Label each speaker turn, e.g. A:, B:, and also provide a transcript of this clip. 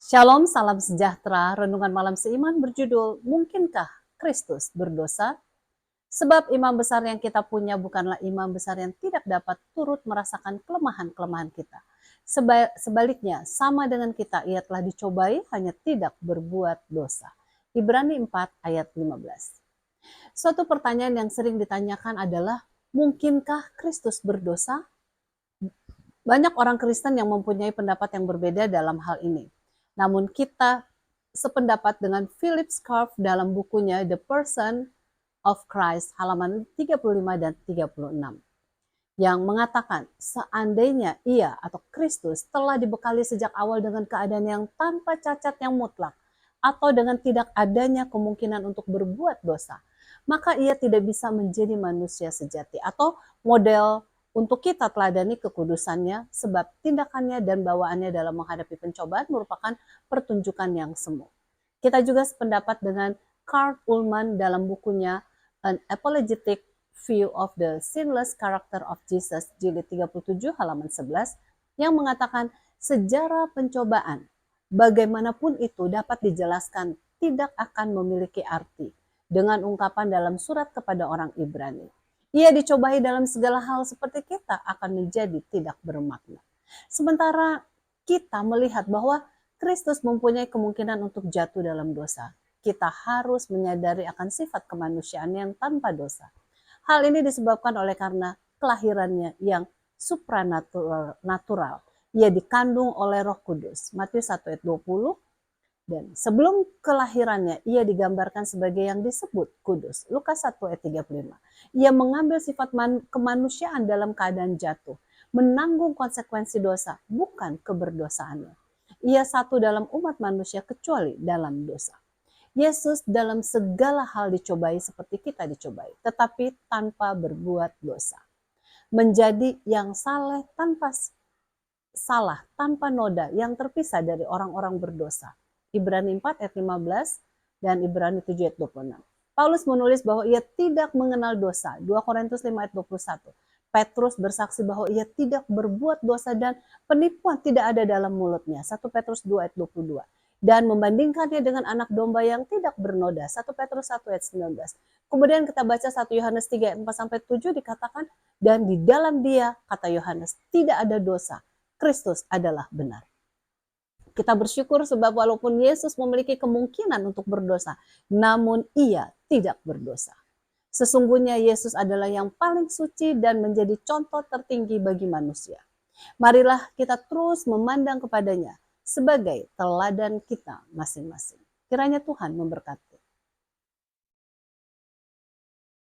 A: Shalom, salam sejahtera. Renungan malam seiman berjudul Mungkinkah Kristus berdosa? Sebab imam besar yang kita punya bukanlah imam besar yang tidak dapat turut merasakan kelemahan-kelemahan kita. Sebaliknya, sama dengan kita, ia telah dicobai hanya tidak berbuat dosa. Ibrani 4 ayat 15. Suatu pertanyaan yang sering ditanyakan adalah, mungkinkah Kristus berdosa? Banyak orang Kristen yang mempunyai pendapat yang berbeda dalam hal ini. Namun kita sependapat dengan Philip Scarf dalam bukunya The Person of Christ halaman 35 dan 36 yang mengatakan seandainya ia atau Kristus telah dibekali sejak awal dengan keadaan yang tanpa cacat yang mutlak atau dengan tidak adanya kemungkinan untuk berbuat dosa, maka ia tidak bisa menjadi manusia sejati atau model untuk kita teladani kekudusannya, sebab tindakannya dan bawaannya dalam menghadapi pencobaan merupakan pertunjukan yang semu. Kita juga sependapat dengan Karl Ullman dalam bukunya An Apologetic View of the Sinless Character of Jesus, jilid 37 halaman 11, yang mengatakan sejarah pencobaan, bagaimanapun itu dapat dijelaskan, tidak akan memiliki arti dengan ungkapan dalam surat kepada orang Ibrani. Ia dicobai dalam segala hal seperti kita akan menjadi tidak bermakna. Sementara kita melihat bahwa Kristus mempunyai kemungkinan untuk jatuh dalam dosa. Kita harus menyadari akan sifat kemanusiaan yang tanpa dosa. Hal ini disebabkan oleh karena kelahirannya yang supranatural. Ia dikandung oleh Roh Kudus. Matius 1 ayat 20. Dan sebelum kelahirannya, ia digambarkan sebagai yang disebut kudus. Lukas 1 ayat 35. Ia mengambil sifat kemanusiaan dalam keadaan jatuh, menanggung konsekuensi dosa, bukan keberdosaannya. Ia satu dalam umat manusia kecuali dalam dosa. Yesus dalam segala hal dicobai seperti kita dicobai, tetapi tanpa berbuat dosa. Menjadi yang saleh tanpa salah, tanpa noda, yang terpisah dari orang-orang berdosa. Ibrani 4 ayat 15 dan Ibrani 7 ayat 26. Paulus menulis bahwa ia tidak mengenal dosa. 2 Korintus 5 ayat 21. Petrus bersaksi bahwa ia tidak berbuat dosa dan penipuan tidak ada dalam mulutnya. 1 Petrus 2 ayat 22. Dan membandingkannya dengan anak domba yang tidak bernoda. 1 Petrus 1 ayat 19. Kemudian kita baca 1 Yohanes 3 ayat 4-7 dikatakan, dan di dalam dia, kata Yohanes, tidak ada dosa. Kristus adalah benar. Kita bersyukur sebab walaupun Yesus memiliki kemungkinan untuk berdosa, namun ia tidak berdosa. Sesungguhnya Yesus adalah yang paling suci dan menjadi contoh tertinggi bagi manusia. Marilah kita terus memandang kepadanya sebagai teladan kita masing-masing. Kiranya Tuhan memberkati.